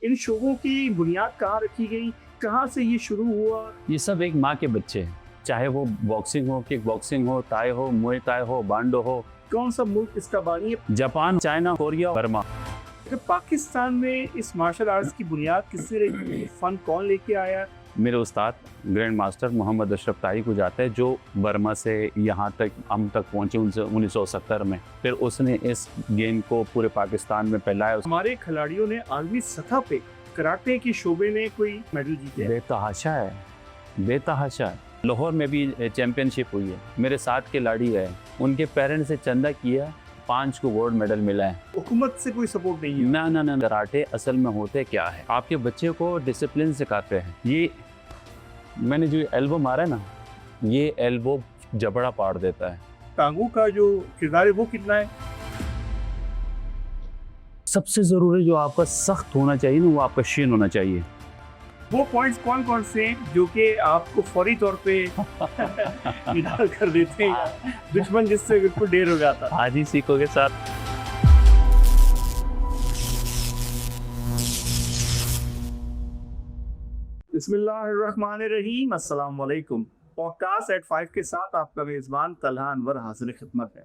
इन शोबों की बुनियाद कहाँ रखी गई, कहाँ से ये शुरू हुआ? ये सब एक माँ के बच्चे हैं, चाहे वो बॉक्सिंग हो, किक बॉक्सिंग हो, ताय हो, मुए ताय हो, बांडो हो। कौन सा मुल्क इसका बानी है? Japan, China, Korea, Burma. तो पाकिस्तान में इस मार्शल आर्ट्स की बुनियाद किससे रखी? फन कौन लेके आया? मेरे उस्ताद ग्रैंड मास्टर मोहम्मद अशरफ ताई को जाते हैं, जो बर्मा से यहाँ तक हम तक पहुँचे 1970 में। फिर उसने इस गेम को पूरे पाकिस्तान में फैलाया। हमारे खिलाड़ियों ने आलमी सतह पे कराटे की शोबे में कोई मेडल जीते? बेतहाशा है, बेतहाशा है। लाहौर में भी चैंपियनशिप हुई है, मेरे साथ खिलाड़ी गए, उनके पेरेंट्स से चंदा किया, 5 को गोल्ड मेडल मिला है। हुकूमत से कोई सपोर्ट नहीं है? ना ना ना, कराटे असल में होते क्या है, आपके बच्चे को डिसिप्लिन सिखाते हैं। ये मैंने जो एल्बो मारा है ना, ये एल्बो जबड़ा पाड़ देता है। टांगों का जो किरदार है वो कितना है? सबसे ज़रूरी जो आपका सख्त होना चाहिए ना, वो आपका शीन होना चाहिए। वो पॉइंट्स कौन कौन से हैं जो कि आपको फौरी तौर पे निडाल कर देते हैं, दुश्मन जिससे बिल्कुल ढेर हो जाता? आज ही सीखोगे साथ। बिस्मिल्लाहिर्रहमानिर्रहीम, अस्सलाम वालेकुम। पॉडकास्ट एट 5 के साथ आपका मेज़बान तलहा अनवर हाजिर खिदमत है।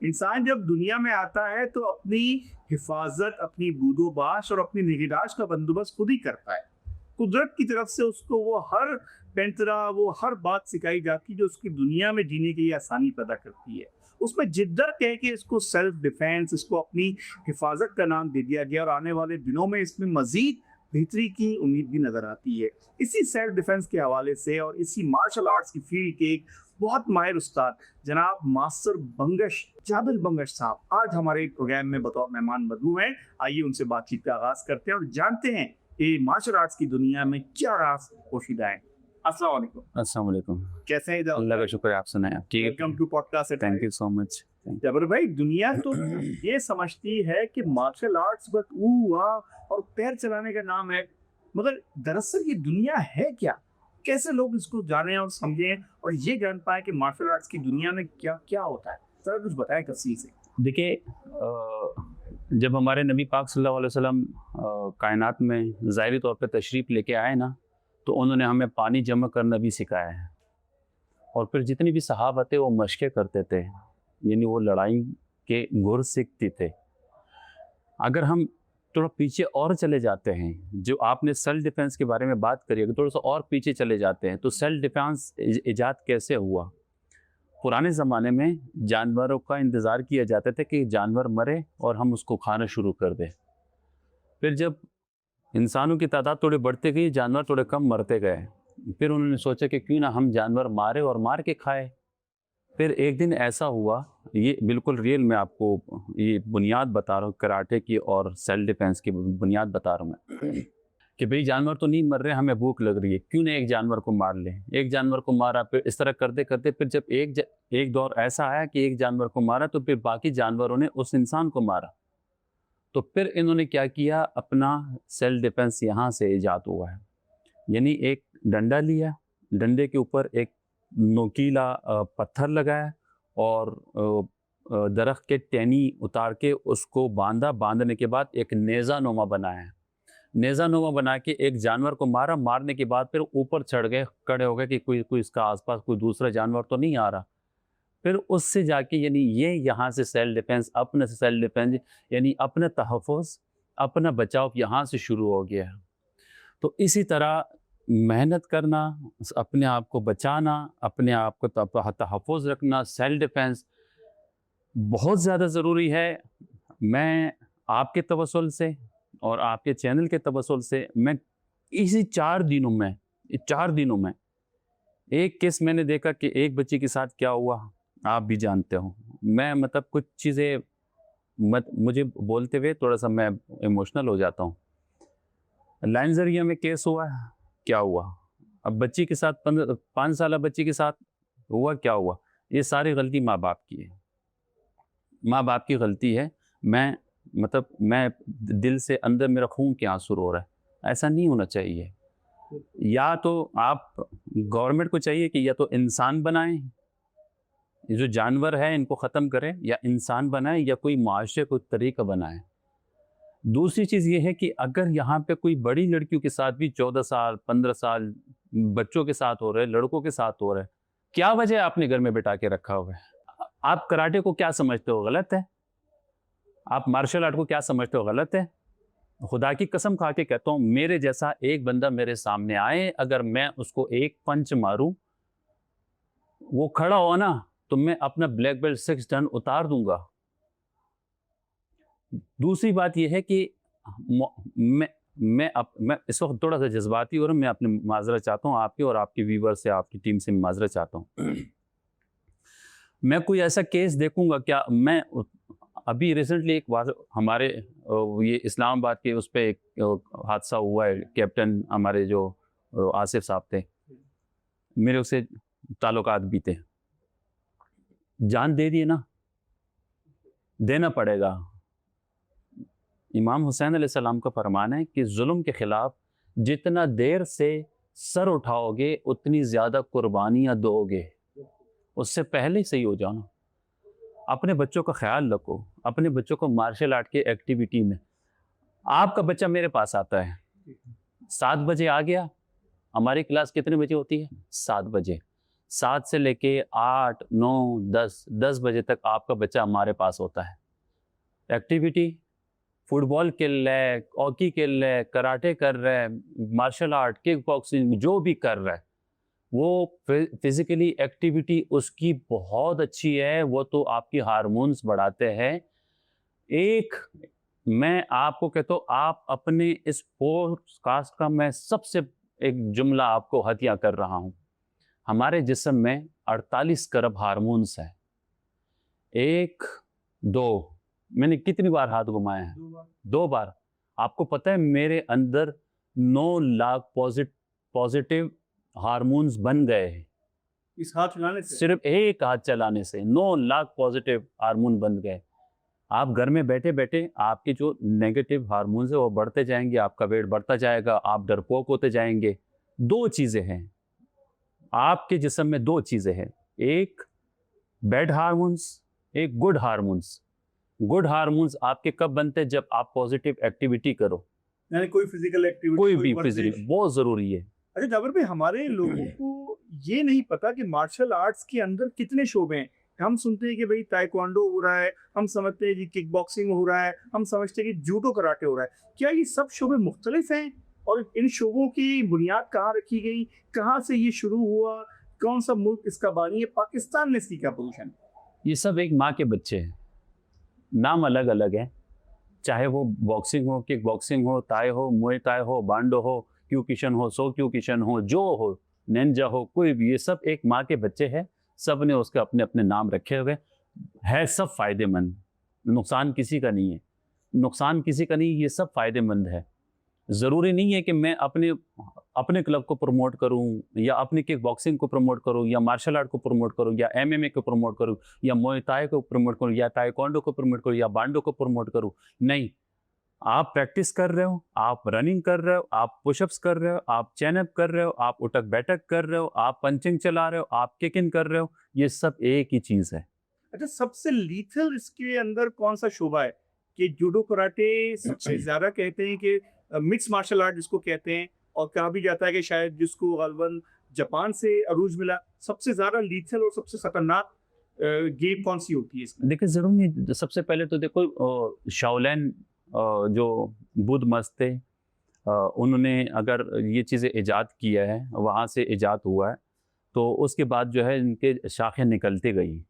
इंसान जब दुनिया में आता है तो अपनी हिफाजत, अपनी बूदोबाश और अपनी निगहदाश्त का बंदोबस्त खुद ही करता है। कुदरत की तरफ से उसको वो हर पैंतरा, वो हर बात सिखाई जाती है जो उसकी दुनिया में जीने के लिए आसानी पैदा करती है। उसमें जिद्दत कह के इसको सेल्फ डिफेंस, इसको अपनी हिफाजत का नाम दे दिया गया और आने वाले दिनों में इसमें मजीद बेहतरी की उम्मीद भी नजर आती है। इसी सेल्फ डिफेंस के हवाले से और इसी मार्शल आर्ट्स की फील्ड के एक बहुत माहिर उस्ताद जनाब मास्टर बंगश, जाबिल बंगश साहब आज हमारे प्रोग्राम में बतौर मेहमान मदऊ हैं। आइए उनसे बातचीत का आगाज करते हैं और जानते हैं कि मार्शल आर्ट्स की दुनिया में क्या राज पोशीदा है। अस्सलाम वालेकुम। अस्सलाम वालेकुम। कैसे हैं? अल्लाह का शुक्र है, आप सुनाएं। आप ठीक है? Welcome to podcast. Thank you so much. Jabar भाई, दुनिया तो ये समझती है कि मार्शल आर्ट्स बस और पैर चलाने का नाम है, मगर दरअसल ये दुनिया है क्या? कैसे लोग इसको जानें और समझें और ये जान पाए कि मार्शल आर्ट्स की दुनिया में क्या क्या होता है? सर कुछ बताएं तफसील से। देखिए, जब हमारे नबी पाक सल्लल्लाहु अलैहि वसल्लम कायनात में ज़ाहिरी तौर पे तशरीफ़ लेके आए ना, तो उन्होंने हमें पानी जमा करना भी सिखाया है। और फिर जितनी भी सहाबा थे वो मशक़ें करते थे, यानी वो लड़ाई के गुर सीखते थे। अगर हम थोड़ा पीछे और चले जाते हैं, जो आपने सेल्फ डिफेंस के बारे में बात करी, अगर थोड़ा सा और पीछे चले जाते हैं तो सेल्फ डिफेंस इजाद कैसे हुआ? पुराने ज़माने में जानवरों का इंतज़ार किया जाता था कि जानवर मरे और हम उसको खाना शुरू कर दें। फिर जब इंसानों की तादाद थोड़ी बढ़ती गई, जानवर थोड़े कम मरते गए, फिर उन्होंने सोचा कि क्यों ना हम जानवर मारे और मार के खाए। फिर एक दिन ऐसा हुआ, ये बिल्कुल रियल मैं आपको ये बुनियाद बता रहा हूँ कराटे की और सेल्फ डिफेंस की बुनियाद बता रहा हूँ मैं, कि भाई जानवर तो नहीं मर रहे, हमें भूख लग रही है, क्यों ना एक जानवर को मार लें। एक जानवर को मारा, फिर इस तरह करते करते फिर जब एक दौर ऐसा आया कि एक जानवर को मारा तो फिर बाकी जानवरों ने उस इंसान को मारा। तो फिर इन्होंने क्या किया, अपना सेल्फ डिफेंस यहाँ से ईजाद हुआ है। यानी एक डंडा लिया, डंडे के ऊपर एक नोकीला पत्थर लगाया और दरख्त के टहनी उतार के उसको बांधा। बांधने के बाद एक नेज़ा नुमा बनाया, नेज़ा नुमा बना के एक जानवर को मारा। मारने के बाद फिर ऊपर चढ़ गए, खड़े हो गए कि कोई इसका आसपास कोई दूसरा जानवर तो नहीं आ रहा। फिर उससे जाके यानी ये यहाँ से सेल्फ डिफेंस, अपने से सेल्फ डिफेंस यानी अपना तहफ़्फ़ुज़, अपना बचाव यहाँ से शुरू हो गया। तो इसी तरह मेहनत करना, अपने आप को बचाना, अपने आप को तहफ़्फ़ुज़ रखना, सेल्फ डिफेंस बहुत ज़्यादा ज़रूरी है। मैं आपके तवस्सुल से और आपके चैनल के तवस्सुल से मैं इसी 4 दिनों में एक केस मैंने देखा कि एक बच्ची के साथ क्या हुआ आप भी जानते हो। मैं मतलब कुछ चीज़ें मुझे बोलते हुए थोड़ा सा मैं इमोशनल हो जाता हूँ। लाइनज़रिया में केस हुआ, क्या हुआ, अब बच्ची के साथ 5 साल बच्ची के साथ हुआ, क्या हुआ। ये सारी गलती माँ बाप की है, माँ बाप की गलती है। मैं दिल से अंदर मेरा खून के आंसू रो रहा है। ऐसा नहीं होना चाहिए। या तो आप गवर्नमेंट को चाहिए कि या तो इंसान बनाएं, ये जो जानवर है इनको ख़त्म करें, या इंसान बनाएं, या कोई मुआशरे को तरीका बनाएं। दूसरी चीज़ ये है कि अगर यहाँ पे कोई बड़ी लड़कियों के साथ भी 14 साल 15 साल बच्चों के साथ हो रहे, लड़कों के साथ हो रहे, क्या वजह है आपने घर में बिठा के रखा हुआ है? आप कराटे को क्या समझते हो, गलत है? आप मार्शल आर्ट को क्या समझते हो, गलत है? खुदा की कसम खा के कहता हूँ, मेरे जैसा एक बंदा मेरे सामने आए, अगर मैं उसको एक पंच मारूं, वो खड़ा हो ना, तो मैं अपना ब्लैक बेल्ट 6 डन उतार दूंगा। दूसरी बात यह है कि मैं इस वक्त थोड़ा सा जज्बाती हो रहा हूं, मैं अपनी माजरत चाहता हूँ आपके और आपके व्यूवर से, आपकी टीम से माजरत चाहता हूँ। मैं कोई ऐसा केस देखूंगा क्या? मैं अभी रिसेंटली हमारे ये इस्लामाबाद के उस पर एक हादसा हुआ है, कैप्टन हमारे जो आसिफ साहब थे, मेरे उससे ताल्लुकात भी थे, जान दे दिए ना, देना पड़ेगा। इमाम हुसैन अलैहिस्सलाम का फरमान है कि जुल्म के खिलाफ जितना देर से सर उठाओगे उतनी ज़्यादा कुर्बानियाँ दोगे, उससे पहले सही हो जाओ ना। अपने बच्चों का ख्याल रखो, अपने बच्चों को मार्शल आर्ट की एक्टिविटी में, आपका बच्चा मेरे पास आता है 7 बजे आ गया, हमारी क्लास कितने बजे होती है? 7 बजे। 7 से लेके 8, 9, 10 बजे तक आपका बच्चा हमारे पास होता है। एक्टिविटी, फुटबॉल खेल रहा है, हॉकी खेल रहा है, कराटे कर रहा है, मार्शल आर्ट, किक बॉक्सिंग, जो भी कर रहा है, वो फिजिकली एक्टिविटी उसकी बहुत अच्छी है, वो तो आपकी हार्मोन्स बढ़ाते हैं। एक मैं आपको कहता हूँ, आप अपने इस पॉडकास्ट का मैं सबसे एक जुमला आपको हदिया कर रहा हूँ, हमारे जिस्म में 48 करोड़ हार्मोन्स हैं। 1, 2, मैंने कितनी बार हाथ घुमाया है? 2 बार। आपको पता है मेरे अंदर 9 लाख पॉजिटिव हार्मोन्स बन गए हैं इस हाथ चलाने से? सिर्फ एक हाथ चलाने से 9 लाख पॉजिटिव हार्मोन बन गए। आप घर में बैठे बैठे आपके जो नेगेटिव हार्मोन्स है वो बढ़ते जाएंगे, आपका वेट बढ़ता जाएगा, आप डरपोक होते जाएंगे। 2 चीज़ें हैं आपके जिस्म में, 2 चीज़ें हैं, एक बैड हार्मोन्स, एक गुड हार्मोन्स। गुड हार्मोन्स आपके कब बनते हैं? जब आप पॉजिटिव एक्टिविटी करो, यानी कोई फिजिकल एक्टिविटी, कोई भी फिजिकल, बहुत ज़रूरी है। अच्छा जाबिर भाई, हमारे लोगों को ये नहीं पता कि मार्शल आर्ट्स के अंदर कितने शोबे हैं। हम सुनते हैं कि भाई ताइक्वांडो हो रहा है, हम समझते हैं कि किक बॉक्सिंग हो रहा है, हम समझते हैं कि जूडो कराटे हो रहा है। क्या ये सब शोबे मुख्तलिफ हैं? और इन शोबों की बुनियाद कहाँ रखी गई, कहाँ से ये शुरू हुआ, कौन सा मुल्क इसका बानी है, पाकिस्तान ने इसकी क्या पोजीशन? ये सब एक माँ के बच्चे हैं, नाम अलग अलग है, चाहे वो बॉक्सिंग हो, किक बॉक्सिंग हो, ताई हो, मुए ताई हो, बांडो हो, क्यूकिशन हो, सो क्यूकिशन हो, जो हो, निंजा हो, कोई भी, ये सब एक माँ के बच्चे हैं। सब ने उसके अपने अपने नाम रखे हुए है। सब फायदेमंद, नुकसान किसी का नहीं है, नुकसान किसी का नहीं, ये सब फायदेमंद है। ज़रूरी नहीं है कि मैं अपने क्लब को प्रमोट करूं, या अपनी किक बॉक्सिंग को प्रमोट करूं, या मार्शल आर्ट को प्रमोट करूं, या MMA को प्रमोट करूं, या मुए थाई को प्रमोट करूं, या ताइक्वांडो को प्रमोट करूं, या बांडो को प्रमोट करूं। नहीं, आप प्रैक्टिस कर रहे हो, आप रनिंग कर रहे हो, आप पुशअप्स कर रहे हो, आप चैनअप कर रहे हो, आप उठक बैठक कर रहे हो, आप पंचिंग चला रहे हो, आप किक इन कर रहे हो, ये सब एक ही चीज़ है। अच्छा, सबसे लीथल इसके अंदर कौन सा शोबा है? कि जूडो कराटे सबसे ज्यादा कहते हैं कि मिक्स मार्शल आर्ट जिसको कहते हैं, और कहा भी जाता है कि शायद जिसको गलबन जापान से अरूज मिला, सबसे ज्यादा लीथल और सबसे खतरनाक गेम कौन सी होती है इसमें? देखिए, ज़रूर नहीं, सबसे पहले तो देखो शाओलिन जो बुद्ध मस्त थे, उन्होंने अगर ये चीज़ें ईजाद किया है, वहाँ से ईजाद हुआ है, तो उसके बाद जो है इनके शाखें निकलती गई।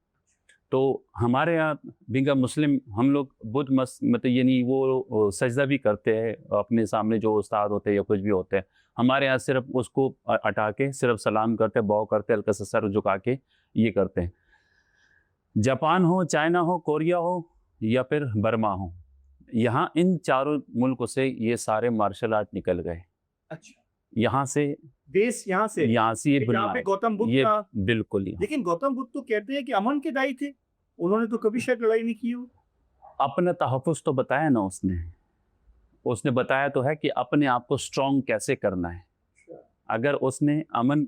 तो हमारे यहाँ बिंगा मुस्लिम, हम लोग बुद्ध मस्त मतलब ये नहीं, वो सजदा भी करते हैं अपने सामने जो उस्ताद होते हैं या कुछ भी होते हैं। हमारे यहाँ सिर्फ उसको हटा के सिर्फ सलाम करते, बॉव करते, हल्का सा सर झुका के ये करते हैं। जापान हो, चाइना हो, कोरिया हो, या फिर बर्मा हो, यहाँ इन चारों मुल्कों से ये सारे मार्शल आर्ट निकल गए। अच्छा, यहाँ से बेस यहाँ से ये यहाँ पे बुनियाद, गौतम बुद्ध ये का। बिल्कुल यहाँ। लेकिन गौतम बुद्ध तो कहते हैं कि अमन के दाई थे, उन्होंने तो कभी शायद लड़ाई नहीं की हो। अपना तहफ़्फ़ुज़ तो बताया ना उसने बताया तो है कि अपने आप को स्ट्रॉन्ग कैसे करना है। अगर उसने अमन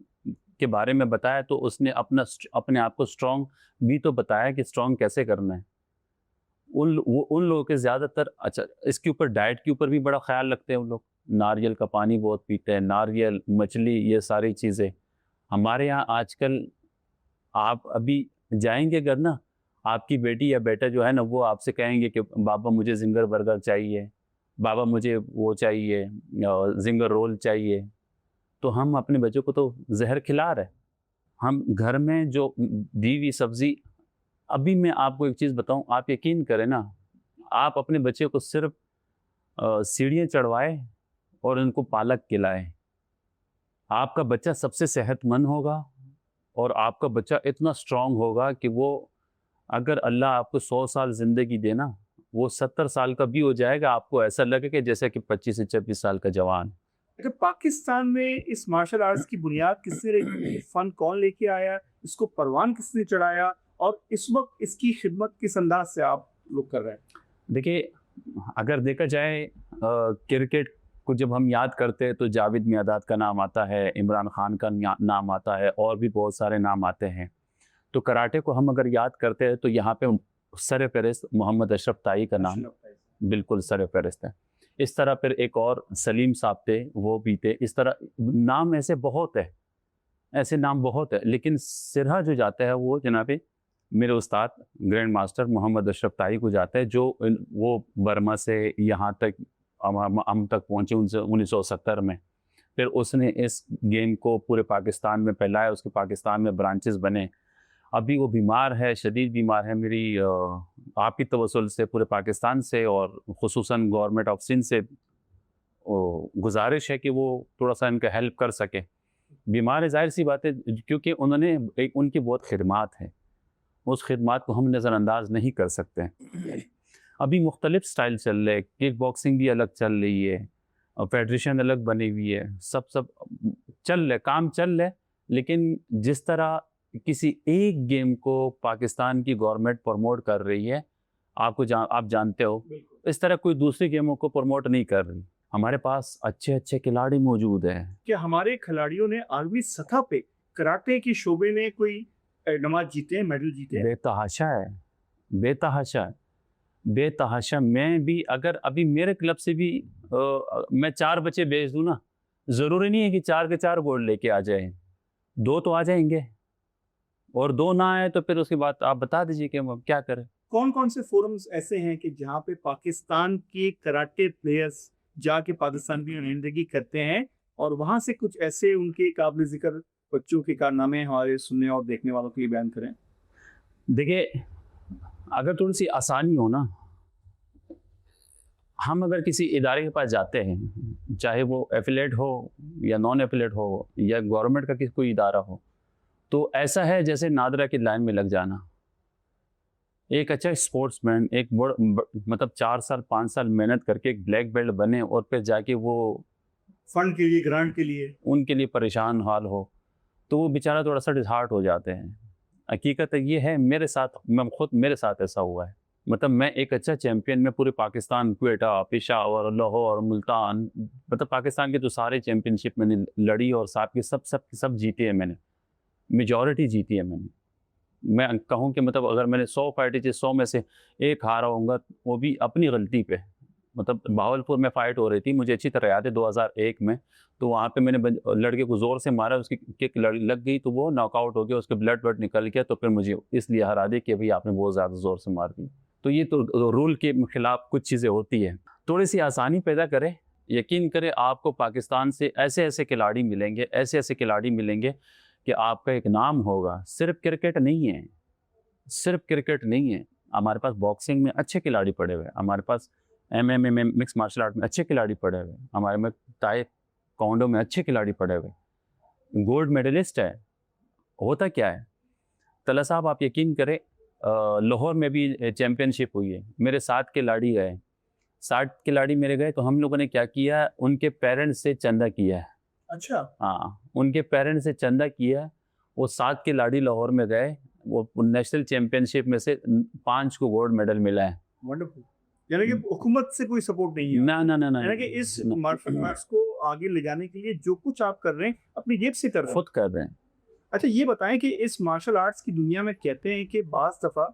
के बारे में बताया तो उसने अपने आप को स्ट्रॉन्ग भी तो बताया कि स्ट्रॉन्ग कैसे करना है। उन लोगों के ज़्यादातर, अच्छा इसके ऊपर डाइट के ऊपर भी बड़ा ख्याल रखते हैं उन लोग। नारियल का पानी बहुत पीते हैं, नारियल, मछली, ये सारी चीज़ें। हमारे यहाँ आजकल आप अभी जाएँगे अगर ना, आपकी बेटी या बेटा जो है ना, वो आपसे कहेंगे कि बाबा मुझे ज़िंगर बर्गर चाहिए, बाबा मुझे वो चाहिए, ज़िंगर रोल चाहिए। तो हम अपने बच्चों को तो ज़हर खिला रहे हैं। हम घर में जो दी हुई सब्ज़ी, अभी मैं आपको एक चीज़ बताऊँ, आप यकीन करें ना, आप अपने बच्चे को सिर्फ़ सीढ़ियाँ चढ़वाएँ और उनको पालक खिलाएँ, आपका बच्चा सबसे सेहतमंद होगा और आपका बच्चा इतना स्ट्रॉन्ग होगा कि वो, अगर अल्लाह आपको 100 साल ज़िंदगी दे ना, वो 70 साल का भी हो जाएगा, आपको ऐसा लगेगा जैसे कि 25 से 26 साल का जवान। अच्छा, पाकिस्तान में इस मार्शल आर्ट्स की बुनियाद किसने रखी? फन कौन लेके आया? इसको परवान किसने चढ़ाया? और इस वक्त इसकी खिदमत किस अंदाज से आप लोग कर रहे हैं? देखिए, अगर देखा जाए क्रिकेट को जब हम याद करते हैं तो जावेद मियांदाद का नाम आता है, इमरान खान का नाम आता है, और भी बहुत सारे नाम आते हैं। तो कराटे को हम अगर याद करते हैं तो यहाँ पे सर फ़हरिस्त मोहम्मद अशरफ ताई का नाम बिल्कुल सर फ़हरिस्त है। इस तरह फिर एक और सलीम साहब थे, वो भी थे। इस तरह नाम ऐसे बहुत है, ऐसे नाम बहुत है, लेकिन सिरहा जो जाता है वो जनाबे मेरे उस्ताद ग्रैंड मास्टर मोहम्मद अशरफ ताई को जाता है, जो वो बर्मा से यहाँ तक हम तक पहुँचे 1970 में। फिर उसने इस गेम को पूरे पाकिस्तान में फैलाया, उसके पाकिस्तान में ब्रांचेस बने। अभी वो बीमार है, शदीद बीमार है। मेरी आपकी तवस्सुल से पूरे पाकिस्तान से और ख़ुसूसन गवर्नमेंट ऑफ सिंध से गुजारिश है कि वो थोड़ा-सा इनका हेल्प कर सके। बीमार है, ज़ाहिर-सी बात है, क्योंकि उन्होंने एक उनकी बहुत खिदमात है, उस खिदमात को हम नज़रअंदाज नहीं कर सकते हैं। अभी मुख्तलिफ स्टाइल चल रहे हैं, किक बॉक्सिंग भी अलग चल रही है और फेडरेशन अलग बनी हुई है, सब चल रहा है, काम चल रहा है। लेकिन जिस तरह किसी एक गेम को पाकिस्तान की गवर्नमेंट प्रमोट कर रही है, आप जानते हो, इस तरह कोई दूसरी गेमों को प्रमोट नहीं कर रही। हमारे पास अच्छे-अच्छे खिलाड़ी मौजूद हैं। क्या हमारे खिलाड़ियों ने आलमी सतह पे कराटे की शोबे में कोई इनामात जीते हैं, मेडल जीते हैं? बेतहाशा है, बेतहाशा है, बेतहाशा। मैं भी अगर अभी मेरे क्लब से भी मैं 4 बच्चे भेज दूँ ना, ज़रूरी नहीं है कि 4 के 4 गोल्ड लेके आ जाएँ। 2 तो आ जाएँगे, और 2 ना आए तो फिर उसके बाद आप बता दीजिए कि हम अब क्या करें। कौन-कौन से फोरम्स ऐसे हैं कि जहाँ पे पाकिस्तान के कराटे प्लेयर्स जाके पाकिस्तान की नुमाइंदगी करते हैं और वहाँ से कुछ ऐसे उनके काबिल ज़िक्र बच्चों के कारनामे हमारे सुनने और देखने वालों के लिए बयान करें? देखिए, अगर थोड़ी-सी आसानी हो ना, हम अगर किसी इदारे के पास जाते हैं, चाहे वो एफिलिएट हो या नॉन एफिलिएट हो या गवर्नमेंट का कोई इदारा हो, तो ऐसा है जैसे नादरा की लाइन में लग जाना। एक अच्छा स्पोर्ट्समैन, एक मतलब 4 साल 5 साल मेहनत करके एक ब्लैक बेल्ट बने और फिर जाके वो फंड के लिए, ग्रांट के लिए उनके लिए परेशान हाल हो, तो वो बेचारा थोड़ा-सा डिसहार्ट हो जाते हैं। हकीकत ये है, मेरे साथ ऐसा हुआ है। मतलब मैं एक अच्छा चैंपियन, मैं पूरे पाकिस्तान, क्वेटा, पेशावर, लाहौर, मुल्तान, मतलब पाकिस्तान के जो सारे चैंपियनशिप मैंने लड़ी और साथ के सब जीते हैं मैंने। मेजॉरिटी जीती है मैंने। मैं कहूँ कि मतलब अगर मैंने 100 फाइटें की, 100 में से 1 हारा होऊँगा, वो भी अपनी गलती पे। मतलब बहावलपुर में फ़ाइट हो रही थी, मुझे अच्छी तरह याद है 2001 में। तो वहाँ पे मैंने लड़के को ज़ोर से मारा, उसकी किक लग गई तो वो नॉकआउट हो गया, उसके ब्लड निकल गया, तो फिर मुझे इसलिए हरा दी कि भई आपने बहुत ज़्यादा ज़ोर से मार दी। तो ये तो रूल के खिलाफ कुछ चीज़ें होती हैं। थोड़ी-सी आसानी पैदा करें, यकीन करें आपको पाकिस्तान से ऐसे-ऐसे खिलाड़ी मिलेंगे, ऐसे-ऐसे खिलाड़ी मिलेंगे कि आपका एक नाम होगा। सिर्फ़ क्रिकेट नहीं है, सिर्फ़ क्रिकेट नहीं है। हमारे पास बॉक्सिंग में अच्छे खिलाड़ी पड़े हुए हैं, हमारे पास एमएमए में, मिक्स मार्शल आर्ट में अच्छे खिलाड़ी पड़े हुए हैं, हमारे में ताइक्वांडो में अच्छे खिलाड़ी पड़े हुए हैं, गोल्ड मेडलिस्ट है। होता क्या है, तला साहब आप यकीन करें, लाहौर में भी चैंपियनशिप हुई है, मेरे 7 खिलाड़ी गए, 60 खिलाड़ी मेरे गए, तो हम लोगों ने क्या किया, उनके पेरेंट्स से चंदा किया है। अच्छा, हाँ, उनके पेरेंट्स से चंदा किया, वो 7 खिलाड़ी लाहौर में गए, वो नेशनल चैंपियनशिप में से 5 को गोल्ड मेडल मिला है। वंडरफुल। यानी कि हुकूमत से कोई सपोर्ट नहीं है? ना। यानी कि इस मार्शल आर्ट्स को आगे ले जाने के लिए जो कुछ आप कर रहे हैं, अपनी जेब से कर रहे हैं। खुद कर रहे हैं। अच्छा, ये बताएं कि इस मार्शल आर्ट्स की दुनिया में कहते हैं कि बाज़ दफ़ा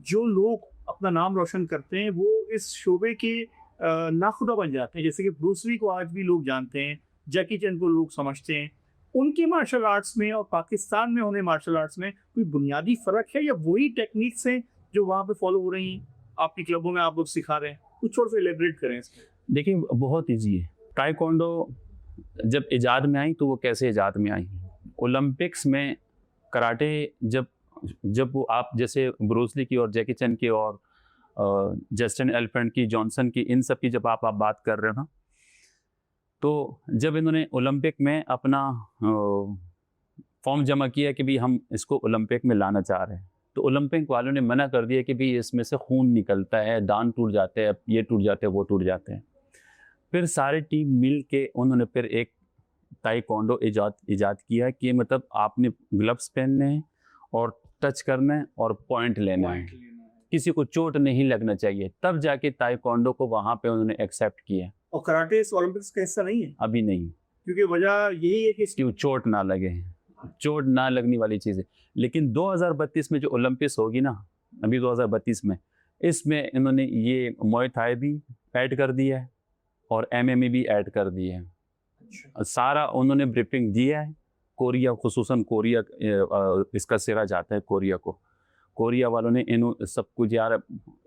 जो लोग अपना नाम रोशन करते हैं, वो इस शोबे के नाखुदा बन जाते हैं। जैसे कि ब्रूस ली को आज भी लोग जानते हैं, जैकी चैन को लोग समझते हैं। उनके मार्शल आर्ट्स में और पाकिस्तान में होने मार्शल आर्ट्स में कोई बुनियादी फ़र्क है, या वही टेक्निक्स हैं जो वहाँ पे फॉलो हो रही हैं, आपकी क्लबों में आप लोग सिखा रहे हैं? कुछ थोड़ा सा इलेबरेट करें इस पे। देखिए बहुत ईजी है। ताइक्वांडो जब इजाद में आई तो वो कैसे इजाद में आई? ओलंपिक्स में कराटे जब जब वो आप जैसे ब्रूस ली की और जैकी चैन की और जस्टिन एलिफेंट की, जॉनसन की, इन सब की जब आप बात कर रहे हो ना, तो जब इन्होंने ओलंपिक में अपना फॉर्म जमा किया कि भी हम इसको ओलंपिक में लाना चाह रहे हैं, तो ओलंपिक वालों ने मना कर दिया कि भी इसमें से खून निकलता है, दांत टूट जाते हैं, ये टूट जाते हैं, वो टूट जाते हैं। फिर सारी टीम मिल के उन्होंने फिर एक ताइक्वांडो इजाद किया कि मतलब आपने ग्लव्स पहनने हैं और टच करना है और पॉइंट लेना है, किसी को चोट नहीं लगना चाहिए। तब जाके ताइक्वांडो को वहाँ पे उन्होंने एक्सेप्ट किया। और कराटे इस ओलंपिक्स का हिस्सा नहीं है, अभी नहीं, क्योंकि वजह यही है कि क्यों चोट ना लगे, चोट ना लगने वाली चीज़ है। लेकिन 2032 में जो ओलंपिक्स होगी ना, अभी 2032 में, इसमें इन्होंने ये मुay थाई भी ऐड कर दिया है और MMA भी ऐड कर दिया है। सारा उन्होंने ब्रीफिंग दिया है। कोरिया, खुसूसन कोरिया, इसका सिरा जाता है कोरिया को। कोरिया वालों ने इन सब कुछ यार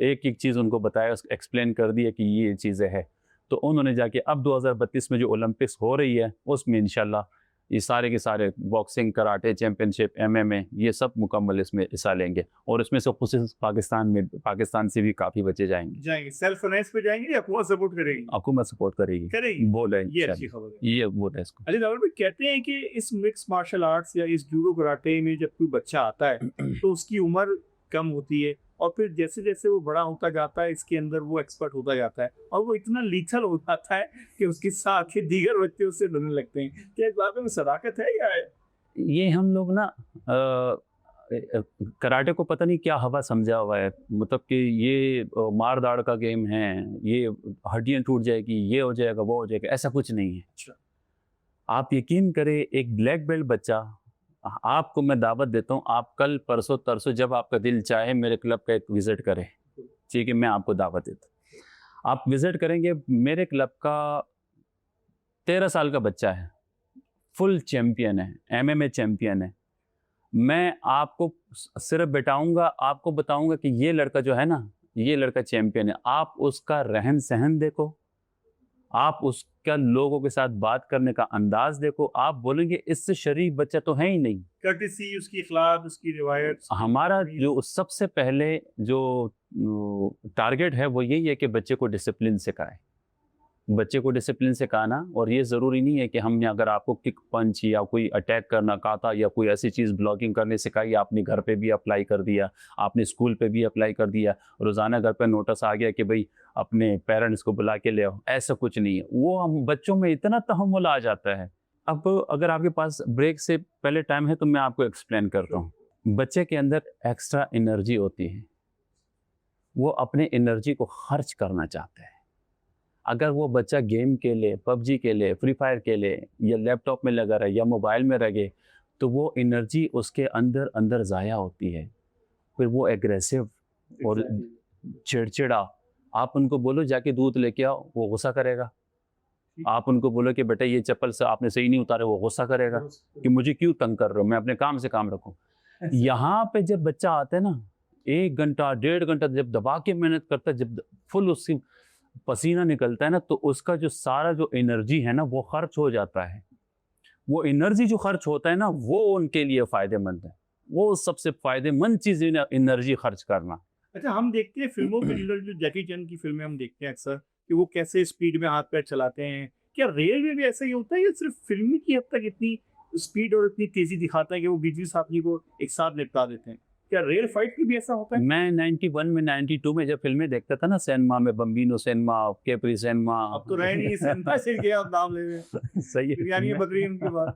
एक एक चीज़ उनको बताया, एक्सप्लेन कर दिया कि ये चीज़ें हैं। तो उन्होंने जाके अब 2032 में जो ओलंपिक्स हो रही है उसमें इंशाल्लाह ये सारे के सारे बॉक्सिंग, कराटे चैंपियनशिप, MMA, ये सब मुकम्मल इसमें हिस्सा लेंगे। और इसमें से खुसूस पाकिस्तान से भी काफ़ी बच्चे जाएंगे। सेल्फ फाइनेंस पे जाएंगे या हुकूमत सपोर्ट करेगी? हुकूमत सपोर्ट करेगी, बोल है, ये अच्छी खबर है। ये बोल है इसको। अली नवर भी कहते हैं कि इस मिक्स मार्शल आर्ट्स या इस जूडो कराटे में जब कोई बच्चा आता है तो उसकी उम्र कम होती है, और फिर जैसे जैसे वो बड़ा होता जाता है इसके अंदर वो एक्सपर्ट होता जाता है, और वो इतना लीथल हो जाता है कि उसके साथ के दीगर बच्चे उससे डरने लगते हैं। क्या इस बात में सदाकत है या है? ये हम लोग ना कराटे को पता नहीं क्या हवा समझा हुआ है, मतलब कि ये मार दाड़ का गेम है, ये हड्डियां टूट जाएगी, ये हो जाएगा, वो हो जाएगा, ऐसा कुछ नहीं है। अच्छा। आप यकीन करें, एक ब्लैक बेल्ट बच्चा, आपको मैं दावत देता हूँ, आप कल परसों तरसों जब आपका दिल चाहे मेरे क्लब का एक विज़िट करें, ठीक है, मैं आपको दावत देता हूँ। आप विज़िट करेंगे, मेरे क्लब का 13 साल का बच्चा है, फुल चैम्पियन है, MMA चैम्पियन है। मैं आपको सिर्फ बैठाऊंगा, आपको बताऊंगा कि ये लड़का जो है ना, ये लड़का चैम्पियन है। आप उसका रहन सहन देखो, आप उसका लोगों के साथ बात करने का अंदाज देखो, आप बोलेंगे इससे शरीफ बच्चा तो है ही नहीं। कर्टेसी, उसकी इखलाक, उसकी रिवायत। हमारा जो सबसे पहले जो टारगेट है वो यही है कि बच्चे को डिसिप्लिन सिखाएं, बच्चे को डिसिप्लिन सिखाना। और ये ज़रूरी नहीं है कि हमने अगर आपको किक पंच या कोई अटैक करना कहा था या कोई ऐसी चीज़ ब्लॉकिंग करने सिखाई, आपने घर पे भी अप्लाई कर दिया, आपने स्कूल पे भी अप्लाई कर दिया, रोज़ाना घर पे नोटिस आ गया कि भाई अपने पेरेंट्स को बुला के ले आओ, ऐसा कुछ नहीं है। वो हम बच्चों में इतना तहम्मुल आ जाता है। अब अगर आपके पास ब्रेक से पहले टाइम है तो मैं आपको एक्सप्लेन करता हूँ। बच्चे के अंदर एक्स्ट्रा एनर्जी होती है, वो अपने एनर्जी को खर्च करना चाहता है। अगर वो बच्चा गेम के लिए, PUBG के लिए, फ्री फायर के लिए, या लैपटॉप में लगा रहे या मोबाइल में रहे, तो वो एनर्जी उसके अंदर अंदर ज़ाया होती है। फिर वो एग्रेसिव और चिड़चिड़ा, आप उनको बोलो जाके दूध लेके आओ, वो गुस्सा करेगा। आप उनको बोलो कि बेटा ये चप्पल से आपने सही नहीं उतारे, वो गुस्सा करेगा कि मुझे क्यों तंग कर रहे हो, मैं अपने काम से काम रखूं। यहाँ पे जब बच्चा आता है ना, 1 घंटा 1.5 घंटा जब दबा के मेहनत करता है, जब फुल उसकी पसीना निकलता है ना, तो उसका जो सारा जो एनर्जी है ना वो खर्च हो जाता है। वो एनर्जी जो खर्च होता है ना, वो उनके लिए फ़ायदेमंद है। वो सबसे फ़ायदेमंद चीज़ है एनर्जी खर्च करना। अच्छा, हम देखते हैं फिल्मों के अंदर, जो जैकी चैन की फिल्में हम देखते हैं अक्सर, कि वो कैसे स्पीड में हाथ पैर चलाते हैं। क्या रियल में भी ऐसा ही होता है, या सिर्फ फिल्मी की हद तक इतनी स्पीड और इतनी तेज़ी दिखाता है कि वो बीच साथी को एक साथ निपटा देते हैं? क्या रियल फाइट में भी ऐसा होता है? मैं 91 में 92 में जब फिल्में देखता था ना, सिनेमा में, बम्बिनो सिनेमा, कैप्री सिनेमा, अब तो रहे नहीं, सिनेमा से गया आप नाम ले रहे हैं। सही है, बिरयानी बकरी उनके बाद।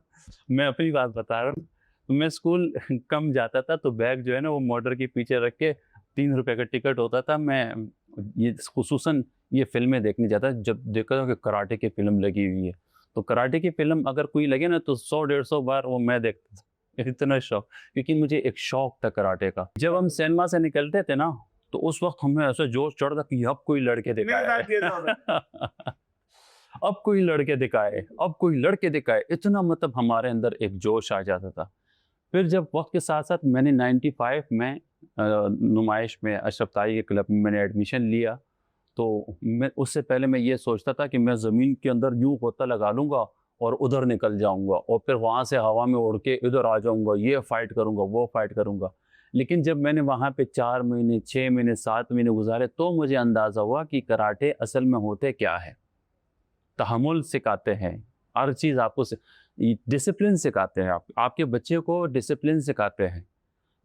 मैं अपनी बात बता रहा हूँ। तो मैं स्कूल कम जाता था, तो बैग जो है ना वो मोटर के पीछे रख के 3 रुपए का टिकट होता था, मैं ये खुसूसन ये फिल्में देखने जाता। जब देखा कि कराटे की फिल्म लगी हुई है, तो कराटे की फिल्म अगर कोई लगे ना तो 100-150 बार वो मैं देखता था। इतना शौक, क्योंकि मुझे एक शौक था कराटे का। जब हम सिनेमा से निकलते थे ना, तो उस वक्त हमें ऐसा जोश चढ़ता कि अब कोई लड़के मेरे दिखाए साथ ये होता है। अब कोई लड़के दिखाए, अब कोई लड़के दिखाए, इतना मतलब हमारे अंदर एक जोश आ जाता था। फिर जब वक्त के साथ साथ मैंने 95 में नुमाइश में अशरफ ताई के क्लब में मैंने एडमिशन लिया, तो मैं उससे पहले मैं ये सोचता था कि मैं ज़मीन के अंदर यूँ गोता लगा लूँगा और उधर निकल जाऊँगा और फिर वहाँ से हवा में उड़ के इधर आ जाऊँगा, ये फ़ाइट करूँगा, वो फ़ाइट करूँगा। लेकिन जब मैंने वहाँ पे 4 महीने, 6 महीने, 7 महीने गुज़ारे, तो मुझे अंदाज़ा हुआ कि कराटे असल में होते क्या है। तहम्मुल सिखाते हैं, हर चीज़ आपको डिसिप्लिन सिखाते हैं, आपके बच्चे को डिसिप्लिन सिखाते हैं।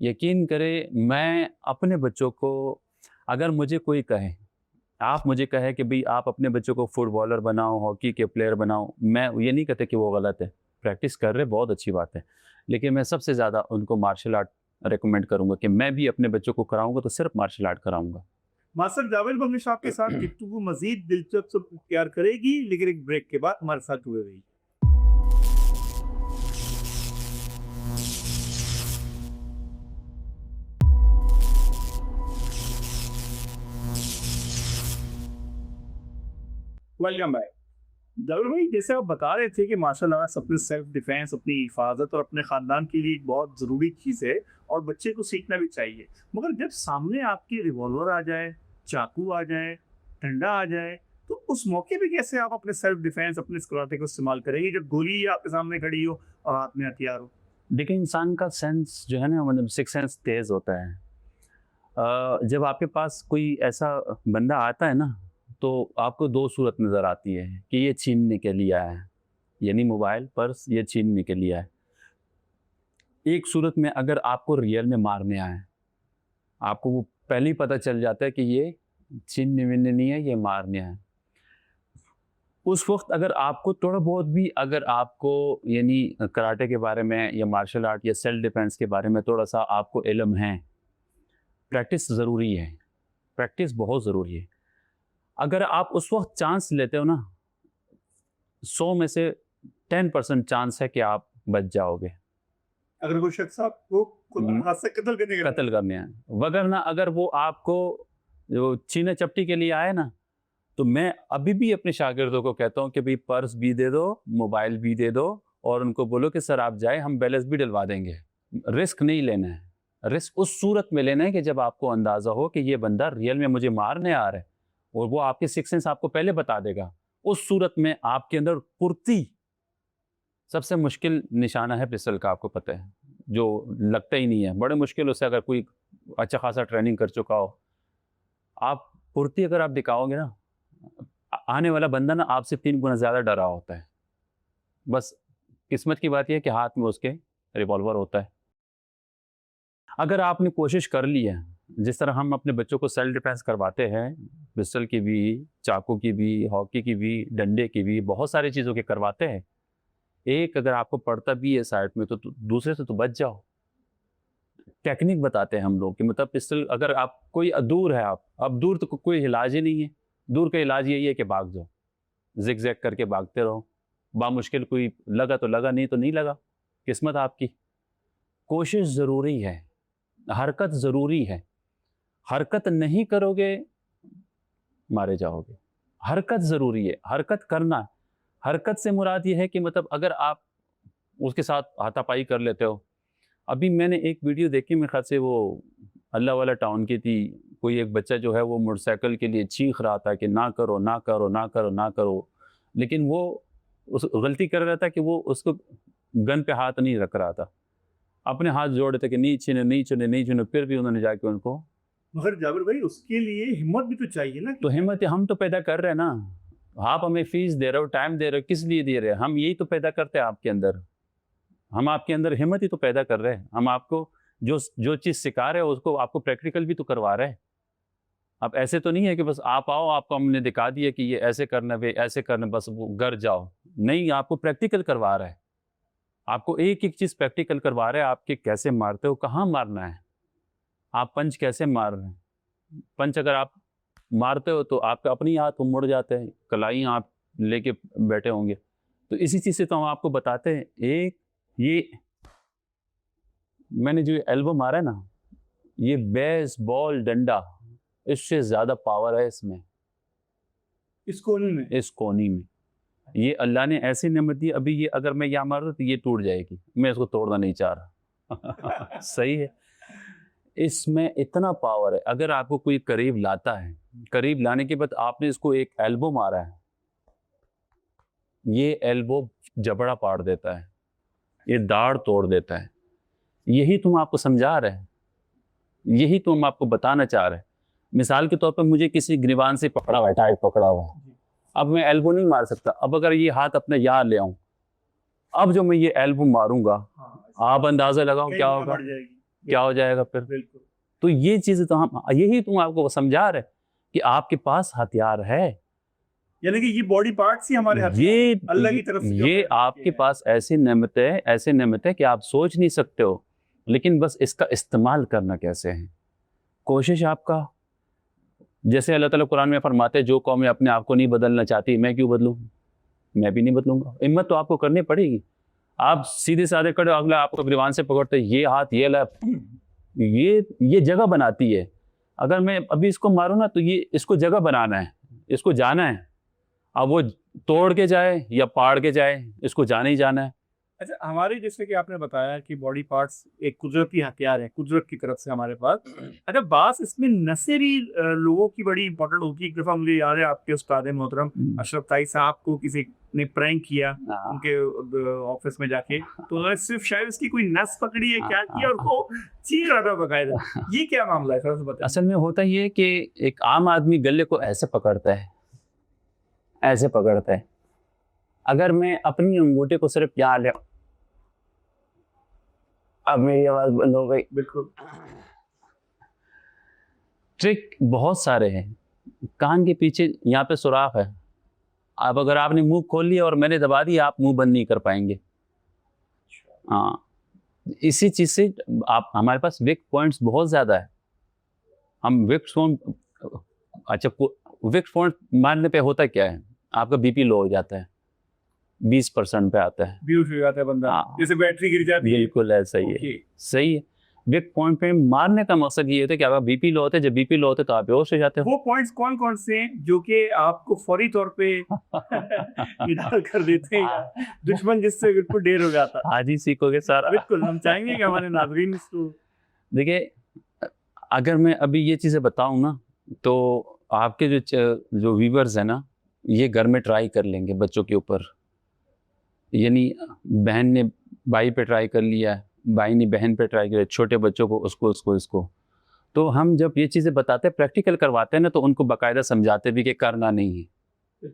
यकीन करें, मैं अपने बच्चों को, अगर मुझे कोई कहे, आप मुझे कहे कि भाई आप अपने बच्चों को फुटबॉलर बनाओ, हॉकी के प्लेयर बनाओ, मैं ये नहीं कहते कि वो गलत है, प्रैक्टिस कर रहे बहुत अच्छी बात है, लेकिन मैं सबसे ज़्यादा उनको मार्शल आर्ट रिकमेंड करूँगा कि मैं भी अपने बच्चों को कराऊँगा तो सिर्फ मार्शल आर्ट कराऊँगा। मास्टर जावेद बख्श आपके साथ गुफ्तगू मजीद दिलचस्प इख्तियार करेगी, लेकिन एक ब्रेक के बाद हमारे साथ जुड़े रहिए। Welcome back. जावेद भाई, जैसे आप बता रहे थे कि मार्शल आर्ट्स अपने सेल्फ डिफेंस, अपनी हिफाजत और अपने ख़ानदान के लिए एक बहुत ज़रूरी चीज़ है और बच्चे को सीखना भी चाहिए, मगर जब सामने आपके रिवॉल्वर आ जाए, चाकू आ जाए, डंडा आ जाए, तो उस मौके पे कैसे आप अपने सेल्फ डिफेंस, अपने इस कराटे को इस्तेमाल करेंगे जब गोली आपके सामने खड़ी हो और हाथ में हथियार हो? देखिए, इंसान का सेंस जो है ना, मतलब सिक्स सेंस तेज़ होता है। जब आपके पास कोई ऐसा बंदा आता है ना, तो आपको दो सूरत नज़र आती है कि ये छीनने के लिए आया है, यानी मोबाइल, पर्स, ये छीनने के लिए आया है। एक सूरत में अगर आपको रियल में मारने आया है, आपको वो पहले ही पता चल जाता है कि ये छीनने-वीनने नहीं है, ये मारने आया है। उस वक्त अगर आपको थोड़ा बहुत भी, अगर आपको यानी कराटे के बारे में या मार्शल आर्ट या सेल्फ डिफेंस के बारे में थोड़ा सा आपको इल्म है, प्रैक्टिस ज़रूरी है, प्रैक्टिस बहुत ज़रूरी है। अगर आप उस वक्त चांस लेते हो ना, 100 में से 10% चांस है कि आप बच जाओगे। अगर कोई शख्स आपको हम्म। हाथ से कत्ल करने के कत्ल करने आए, वगरना अगर वो आपको जो छीने चपटी के लिए आए ना, तो मैं अभी भी अपने शागिर्दों को कहता हूँ कि भाई पर्स भी दे दो, मोबाइल भी दे दो और उनको बोलो कि सर आप जाए, हम बैलेंस भी डलवा देंगे। रिस्क नहीं लेना है, रिस्क उस सूरत में लेना है कि जब आपको अंदाज़ा हो कि ये बंदा रियल में मुझे मारने आ रहा है और वो आपके सिक्स सेंस आपको पहले बता देगा। उस सूरत में आपके अंदर फुर्ती, सबसे मुश्किल निशाना है पिस्टल का, आपको पता है, जो लगता ही नहीं है। बड़े मुश्किल से अगर कोई अच्छा खासा ट्रेनिंग कर चुका हो, आप फुर्ती अगर आप दिखाओगे ना, आने वाला बंदा ना आपसे 3 गुना ज़्यादा डरा होता है। बस किस्मत की बात यह है कि हाथ में उसके रिवॉल्वर होता है। अगर आपने कोशिश कर ली है, जिस तरह हम अपने बच्चों को सेल्फ डिफेंस करवाते हैं, पिस्टल की भी, चाकू की भी, हॉकी की भी, डंडे की भी, बहुत सारी चीज़ों के करवाते हैं। एक अगर आपको पड़ता भी है साइड में, तो दूसरे से तो बच जाओ। टेक्निक बताते हैं हम लोग कि मतलब पिस्टल अगर आप कोई दूर है, आप अब दूर तो कोई इलाज ही नहीं है। दूर का इलाज यही है कि भाग जाओ, जिग जैग करके भागते रहो। बामुश्किल कोई लगा तो लगा, नहीं तो नहीं लगा, किस्मत आपकी। कोशिश ज़रूरी है, हरकत ज़रूरी है। हरकत नहीं करोगे मारे जाओगे। हरकत ज़रूरी है, हरकत करना। हरकत से मुराद ये है कि मतलब अगर आप उसके साथ हाथापाई कर लेते हो। अभी मैंने एक वीडियो देखी, मेरे ख्याल से वो अल्लाह वाला टाउन की थी। कोई एक बच्चा जो है वो मोटरसाइकिल के लिए चीख रहा था कि ना करो, ना करो, ना करो, ना करो। लेकिन वो उस गलती कर रहा था कि वो उसको गन पे हाथ नहीं रख रहा था। अपने हाथ जोड़े थे कि नहीं छीने, नहीं छीने, नहीं छीने, फिर भी उन्होंने जाके उनको। मगर जाबिर भाई, उसके लिए हिम्मत भी तो चाहिए ना। तो हिम्मत हम तो पैदा कर रहे हैं ना। आप हमें फीस दे रहे हो, टाइम दे रहे हो, किस लिए दे रहे हैं? हम यही तो पैदा करते हैं आपके अंदर। हम आपके अंदर हिम्मत ही तो पैदा कर रहे हैं। हम आपको जो जो चीज़ सिखा रहे हो उसको आपको प्रैक्टिकल भी तो करवा रहे हैं। अब ऐसे तो नहीं है कि बस आप आओ, आपको हमने दिखा दिया कि ये ऐसे करना है, ऐसे करना, बस वो घर जाओ। नहीं, आपको प्रैक्टिकल करवा रहा है। आपको एक एक चीज़ प्रैक्टिकल करवा रहे हैं। आपके कैसे मारते हो, कहाँ मारना है, आप पंच कैसे मार रहे हैं। पंच अगर आप मारते हो तो आपके अपने ही हाथ मुड़ जाते हैं, कलाई आप लेके बैठे होंगे। तो इसी चीज़ से तो हम आपको बताते हैं। एक ये मैंने जो एल्बो मारा है ना, ये बेसबॉल डंडा इससे ज़्यादा पावर है इसमें, इस कोने में। इस कोनी में। ये अल्लाह ने ऐसी नेमत दी, अभी ये अगर मैं यहाँ मारूँ तो ये टूट जाएगी, मैं इसको तोड़ना नहीं चाह रहा। सही है, इसमें इतना पावर है। अगर आपको कोई करीब लाता है, करीब लाने के बाद आपने इसको एक एल्बो मारा है, ये एल्बो जबड़ा पाड़ देता है, ये दाढ़ तोड़ देता है। यही तुम आपको समझा रहे हैं, यही तुम आपको बताना चाह रहे हैं। मिसाल के तौर पर मुझे किसी गिरबान से पकड़ा हुआ है, टाइट पकड़ा हुआ है, अब मैं एल्बो नहीं मार सकता। अब अगर ये हाथ अपने यहाँ ले आऊं, अब जो मैं ये एल्बो मारूंगा, आप अंदाजा लगाओ क्या होगा, क्या हो जाएगा फिर। बिल्कुल। तो ये चीज तो हम, यही तुम आपको समझा रहे कि आपके पास हथियार है, यानी कि ये बॉडी पार्ट्स ही हमारे हाथ ये अल्लाह की तरफ से जो ये है, आपके पास ऐसी नेमत है कि आप सोच नहीं सकते हो, लेकिन बस इसका इस्तेमाल करना कैसे है, कोशिश आपका। जैसे अल्लाह ताला कुरान में फरमाते हैं, जो कौमें अपने आप को नहीं बदलना चाहती, मैं क्यों बदलूं, मैं भी नहीं बदलूंगा। हिम्मत तो आपको करनी पड़ेगी। आप सीधे साधे खड़े, अगला आपको गिरबान से पकड़ते, ये हाथ ये ला, ये जगह बनाती है। अगर मैं अभी इसको मारूं ना, तो ये इसको जगह बनाना है, इसको जाना है। अब वो तोड़ के जाए या पाड़ के जाए, इसको जाना ही जाना है। अच्छा, हमारे जैसे कि आपने बताया कि बॉडी पार्ट्स एक कुदरती हथियार है, कुदरत की तरफ से हमारे पास। अच्छा, बास इसमें नसें भी लोगों की बड़ी इंपॉर्टेंट होती है। एक दफा मुझे याद है, आपके उस्ताद मोहतरम अशरफ ताई साहब को किसी ने प्रैंक किया उनके ऑफिस में जाके, तो उन्होंने सिर्फ शायद इसकी कोई नस पकड़ी है, क्या किया, और वो चीख रहा था बकायदा। ये क्या मामला है, थोड़ा सा बताइए। असल में होता ये है कि एक आम आदमी गले को ऐसे पकड़ता है, ऐसे पकड़ता है। अगर मैं अपनी अंगूठे को सिर्फ यहाँ ले, अब मेरी आवाज बंद हो गई। बिल्कुल। ट्रिक बहुत सारे हैं। कान के पीछे यहाँ पे सुराख है, अब अगर आपने मुंह खोल लिया और मैंने दबा दिया, आप मुंह बंद नहीं कर पाएंगे। हाँ, इसी चीज से आप, हमारे पास वीक पॉइंट्स बहुत ज्यादा है। हम वीक पॉइंट, अच्छा वीक पॉइंट मारने पे होता क्या है, आपका बीपी लो हो जाता है, 20% पे आता है, बेहोश हो जाता है बंदा, जैसे बैटरी गिर जाती है। बिल्कुल ऐसा ही है, सही है। वीक पॉइंट पे मारने का मकसद ये होता है कि आपका बीपी लो होता है, जब बीपी लो होता है तो आप बेहोश हो जाते हो। वो पॉइंट्स कौन कौन से हैं जो कि आपको फौरी तौर पे निडाल कर देते हैं, दुश्मन जिससे बिल्कुल ढेर हो जाता है? आज ही सीखोगे सारा। बिल्कुल, हम चाहेंगे कि हमारे नाज़रीन इसको। देखिए, अगर मैं अभी ये चीज़ें बताऊं ना, तो आपके जो व्यूअर्स है ना, ये घर में ट्राई कर लेंगे बच्चों के ऊपर। यानी बहन ने भाई पे ट्राई कर लिया, भाई ने बहन पे ट्राई किया, छोटे बच्चों को उसको इसको। तो हम जब ये चीज़ें बताते हैं, प्रैक्टिकल करवाते हैं ना, तो उनको बाकायदा समझाते भी कि करना नहीं है।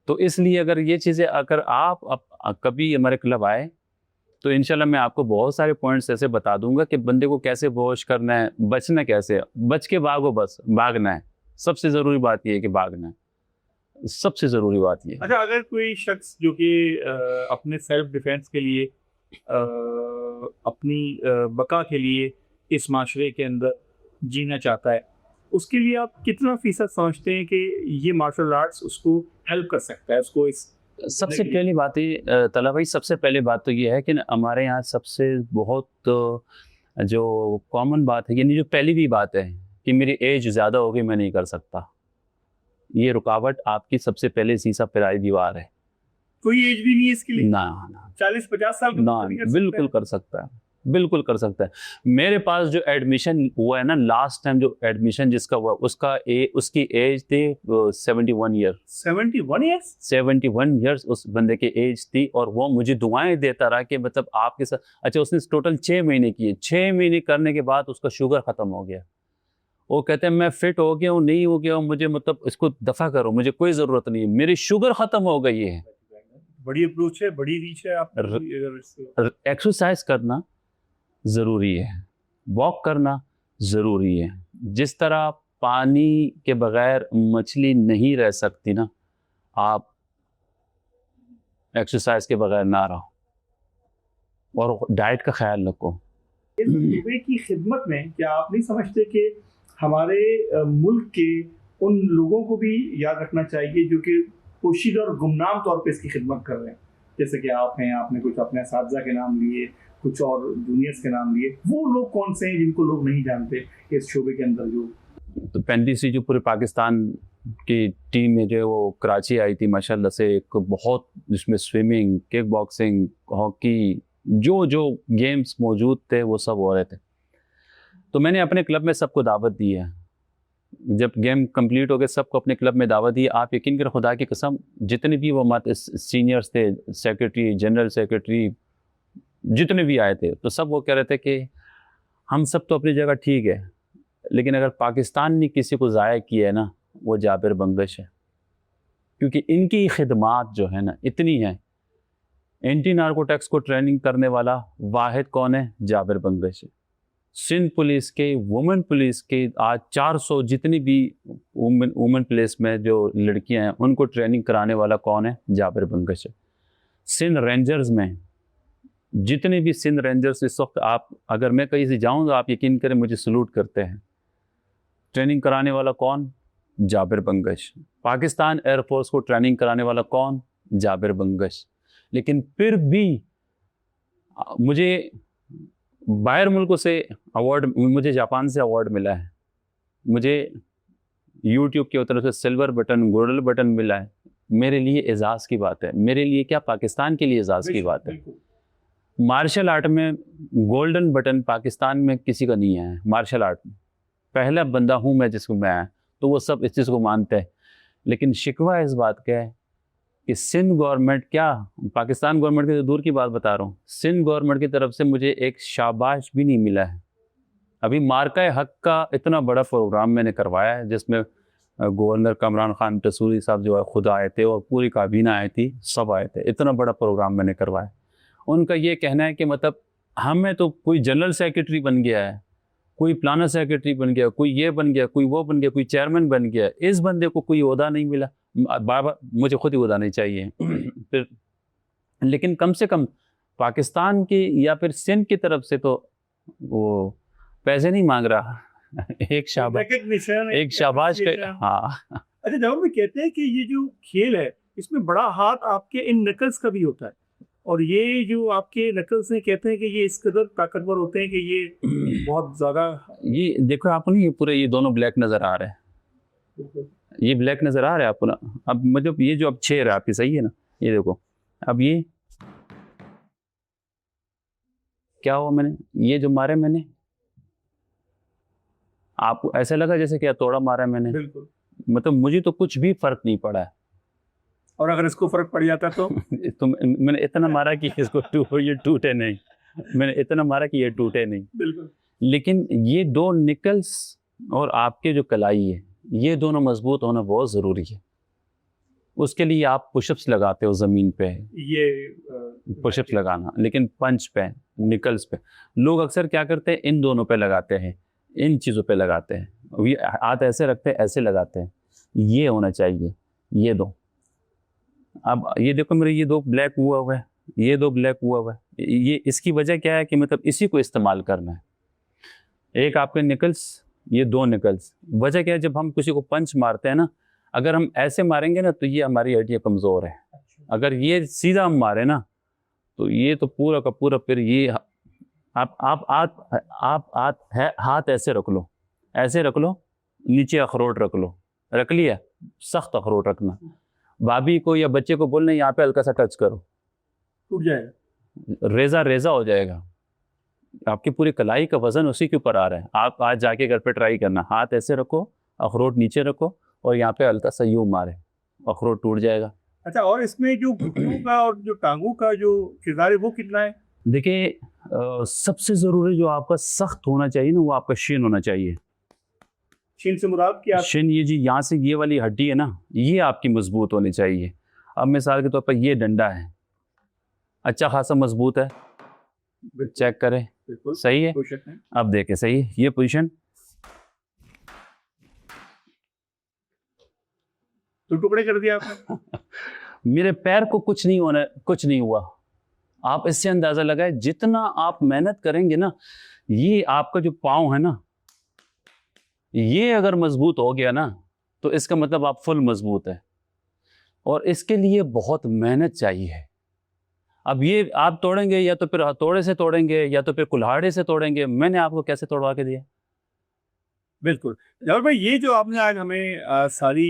तो इसलिए अगर ये चीज़ें, अगर आप कभी हमारे क्लब आए, तो इंशाल्लाह मैं आपको बहुत सारे पॉइंट्स ऐसे बता दूंगा कि बंदे को कैसे बेहोश करना है, बचना कैसे, बच के भागो, बस भागना है। सबसे ज़रूरी बात ये है कि भागना है, सबसे ज़रूरी बात ये है। अच्छा, अगर कोई शख्स जो कि अपने सेल्फ डिफेंस के लिए, अपनी बका के लिए इस माशरे के अंदर जीना चाहता है, उसके लिए आप कितना फीसद समझते हैं कि ये मार्शल आर्ट्स उसको हेल्प कर सकता है, उसको इस? सबसे पहली बात है तला भाई, सबसे पहली बात तो ये है कि हमारे यहाँ सबसे बहुत जो कॉमन बात है, यानी जो पहली भी बात है कि मेरी एज ज़्यादा होगी, मैं नहीं कर सकता, ये रुकावट आपकी सबसे पहले सीसा पिराई दीवार है। कोई एज भी नहीं है इसके लिए? ना 40-50 साल ना, बिल्कुल कर सकता है, बिल्कुल कर सकता है। मेरे पास जो एडमिशन हुआ है ना, लास्ट टाइम जो एडमिशन जिसका हुआ, उसकी एज थी 71 ईयर। 71 ईयर्स? 71 ईयर्स उस बंदे की एज थी, और वो मुझे दुआएं देता रहा कि मतलब आपके साथ। अच्छा, उसने टोटल 6 महीने किए, 6 महीने करने के बाद उसका शुगर ख़त्म हो गया। वो कहते हैं मैं फिट हो गया हूँ, नहीं हो गया हूँ, मुझे मतलब इसको दफ़ा करो, मुझे कोई ज़रूरत नहीं है, मेरी शुगर ख़त्म हो गई है। बड़ी अप्रोच है, बड़ी रीच है आप। एक्सरसाइज करना ज़रूरी है, वॉक करना ज़रूरी है। जिस तरह पानी के बगैर मछली नहीं रह सकती ना, आप एक्सरसाइज के बगैर ना रहो, और डाइट का ख्याल रखो। सूबे की खिदमत में क्या आप नहीं समझते कि हमारे मुल्क के उन लोगों को भी याद रखना चाहिए जो कि पोशीदा और गुमनाम तौर पे इसकी खिदमत कर रहे हैं? जैसे कि आप हैं, आपने कुछ अपने असातिज़ा के नाम लिए, कुछ और जूनियर्स के नाम लिए, वो लोग कौन से हैं जिनको लोग नहीं जानते इस शोबे के अंदर जो तो 35 जो पूरे पाकिस्तान की टीम में जो वो कराची आई थी माशाल्लाह से, एक बहुत जिसमें स्विमिंग, किक बॉक्सिंग, हॉकी, जो जो गेम्स मौजूद थे वो सब हो रहे थे। तो मैंने अपने क्लब में सबको दावत दी है। जब गेम कंप्लीट हो गए सबको अपने क्लब में दावत दी। आप यकीन करें खुदा की कसम, जितने भी वो सीनियर्स थे, सेक्रेटरी, जनरल सेक्रेटरी, जितने भी आए थे, तो सब वो कह रहे थे कि हम सब तो अपनी जगह ठीक है, लेकिन अगर पाकिस्तान ने किसी को ज़ाया किया है ना, वो जाबिर बंगश है। क्योंकि इनकी खिदमात जो है ना इतनी है। एंटी नार्कोटिक्स को ट्रेनिंग करने वाला वाहिद कौन है? जाबिर बंगश है। सिंध पुलिस के, वुमेन पुलिस के आज 400 जितनी भी वुमेन पुलिस में जो लड़कियां हैं उनको ट्रेनिंग कराने वाला कौन है? जाबिर बंगश है। सिंध रेंजर्स में जितने भी सिंध रेंजर्स इस वक्त, आप अगर मैं कहीं से जाऊं तो आप यकीन करें मुझे सलूट करते हैं। ट्रेनिंग कराने वाला कौन? जाबिर बंगश। पाकिस्तान एयरफोर्स को ट्रेनिंग कराने वाला कौन? जाबिर बंगश। लेकिन फिर भी मुझे बाहर मुल्कों से अवार्ड, मुझे जापान से अवार्ड मिला है, मुझे यूट्यूब की तरफ से सिल्वर बटन, गोल्डन बटन मिला है। मेरे लिए एजाज़ की बात है। मेरे लिए क्या, पाकिस्तान के लिए एजाज़ की बात है। मार्शल आर्ट में गोल्डन बटन पाकिस्तान में किसी का नहीं है। मार्शल आर्ट में पहला बंदा हूँ मैं जिसको मैं है, तो वो सब इस चीज़ को मानते हैं। लेकिन शिकवा इस बात का है कि सिंध गवर्नमेंट, क्या पाकिस्तान गवर्नमेंट की तो दूर की बात बता रहा हूँ, सिंध गवर्नमेंट की तरफ से मुझे एक शाबाश भी नहीं मिला है। अभी मार्का हक का इतना बड़ा प्रोग्राम मैंने करवाया है जिसमें गवर्नर कमरान खान टसूरी साहब जो है खुद आए थे और पूरी काबीना आई थी, सब आए थे। इतना बड़ा प्रोग्राम मैंने करवाया। उनका ये कहना है कि मतलब हमें तो कोई जनरल सेक्रेटरी बन गया है, कोई प्लानर सेक्रेटरी बन गया, कोई ये बन गया, कोई वो बन गया, कोई चेयरमैन बन गया, इस बंदे को कोई ओहदा नहीं मिला। बाबा मुझे खुद ही ओहदा नहीं चाहिए। फिर लेकिन कम से कम पाकिस्तान की या फिर सिंध की तरफ से तो वो पैसे नहीं मांग रहा। एक शाबाश का। हाँ। अच्छा, जब भी कहते हैं कि ये जो खेल है इसमें बड़ा हाथ आपके इन नकल्स का भी होता है, और ये जो आपके नकल्स हैं कहते हैं कि ये इस कदर ताकतवर होते हैं कि ये बहुत ज्यादा। ये देखो आपको नहीं, ये पूरे ये दोनों ब्लैक नजर आ रहे हैं, ये ब्लैक नजर आ रहा है आपको ना। अब मतलब ये जो अब छेर है आपकी, सही है ना, ये देखो अब ये क्या हुआ, मैंने ये जो मारे मैंने, आपको ऐसा लगा जैसे क्या तोड़ा मारा है मैंने? बिल्कुल। मतलब मुझे तो कुछ भी फर्क नहीं पड़ा है। और अगर इसको फर्क पड़ जाता तो मैंने इतना मारा कि इसको ये टूटे नहीं, मैंने इतना मारा कि ये टूटे नहीं। बिल्कुल। लेकिन ये दो निकल्स और आपके जो कलाई है, ये दोनों मजबूत होना बहुत ज़रूरी है। उसके लिए आप पुशअप्स लगाते हो ज़मीन पे, ये पुशअप्स लगाना, लेकिन पंच पे, निकल्स पे लोग अक्सर क्या करते हैं, इन दोनों पे लगाते हैं, इन चीज़ों पे लगाते हैं। ये हाथ ऐसे रखते हैं, ऐसे लगाते हैं। ये होना चाहिए, ये दो। अब ये देखो मेरे ये दो ब्लैक हुआ हुआ है, ये दो ब्लैक हुआ हुआ है। ये इसकी वजह क्या है कि मतलब इसी को इस्तेमाल करना है। एक आपके निकल्स, ये दो निकल्स। वजह क्या है, जब हम किसी को पंच मारते हैं ना, अगर हम ऐसे मारेंगे ना तो ये हमारी हड्डियाँ कमज़ोर है। अगर ये सीधा हम मारे ना तो ये तो पूरा का पूरा, फिर ये आप हाथ ऐसे रख लो, ऐसे रख लो, नीचे अखरोट रख लो, रख लिया, सख्त अखरोट रखना। भाभी को या बच्चे को बोलना यहाँ पे हल्का सा टच करो, टूट जाएगा, रेजा रेजा हो जाएगा। आपकी पूरी कलाई का वजन उसी के ऊपर आ रहा है। आप आज जाके घर पे ट्राई करना, हाथ ऐसे रखो, अखरोट नीचे रखो और यहाँ पे हल्का सा यूं मारे, अखरोट टूट जाएगा। अच्छा, और इसमें जो घुटनों का और जो टांगों का जो किरदार है वो कितना है? देखिए सबसे ज़रूरी जो आपका सख्त होना चाहिए ना, वो आपका शिन होना चाहिए। शिन से मुराद क्या? शिन ये जी यहाँ से ये वाली हड्डी है ना, ये आपकी मजबूत होनी चाहिए। अब मिसाल के तौर पर ये डंडा है, अच्छा खासा मजबूत है, चेक करें, सही है। अब देखें, सही है ये पोजीशन, तो टुकड़े कर दिया आपने। मेरे पैर को कुछ नहीं होना, कुछ नहीं हुआ। आप इससे अंदाजा लगाए, जितना आप मेहनत करेंगे ना, ये आपका जो पाँव है ना, ये अगर मजबूत हो गया ना तो इसका मतलब आप फुल मजबूत है। और इसके लिए बहुत मेहनत चाहिए। अब ये आप तोड़ेंगे या तो फिर हथौड़े से तोड़ेंगे या तो फिर कुल्हाड़े से तोड़ेंगे। मैंने आपको कैसे तोड़वा के दिया? बिल्कुल। जावेद भाई, ये जो आपने आज हमें सारी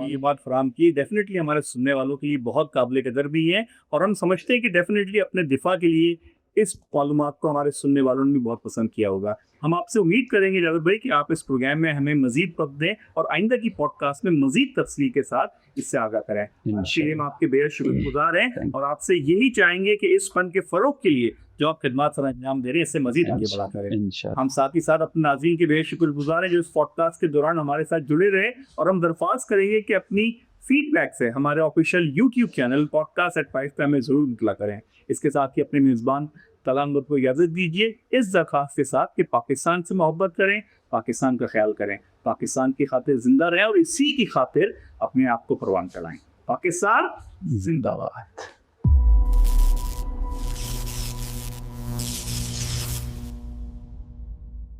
ये बात फराहम की, डेफ़िनेटली हमारे सुनने वालों के लिए बहुत काबिल कदर भी है, और हम समझते हैं कि डेफ़िनेटली अपने दिफ़ा के लिए इस मालूमात को हमारे सुनने वालों ने भी बहुत पसंद किया होगा। हम आपसे उम्मीद करेंगे जावेद भाई कि आप इस प्रोग्राम में हमें मज़ीद वक़्त दें और आइंदा की पॉडकास्ट में मज़ीद तफ़सील के साथ इससे आगाह करें। इसके लिए हम आपके बेहद शुक्रगुज़ार हैं और आपसे यही चाहेंगे कि इस फ़न के फ़रोग़ के लिए जो आप खिदमत सर अंजाम दे रहे हैं, इससे मज़ीद आगे बढ़ा करें। इंशाअल्लाह। हम साथ ही साथ अपने नाज़रीन के बेहद शुक्रगुज़ार हैं जो इस पॉडकास्ट के दौरान हमारे साथ जुड़े रहे, और हम दरख्वास्त करेंगे कि अपनी फीडबैक से हमारे ऑफिशियल यूट्यूब चैनल पॉडकास्ट@5 पे हमें ज़रूर इत्तला करें। इसके साथ ही अपने मेज़बान तलान को इजाज़त दीजिए, इस दरख्वास्त के साथ कि पाकिस्तान से मोहब्बत करें, पाकिस्तान का ख्याल करें, पाकिस्तान की खातिर ज़िंदा रहें और इसी की खातिर अपने आप को परवान चढ़ाएं। पाकिस्तान जिंदाबाद।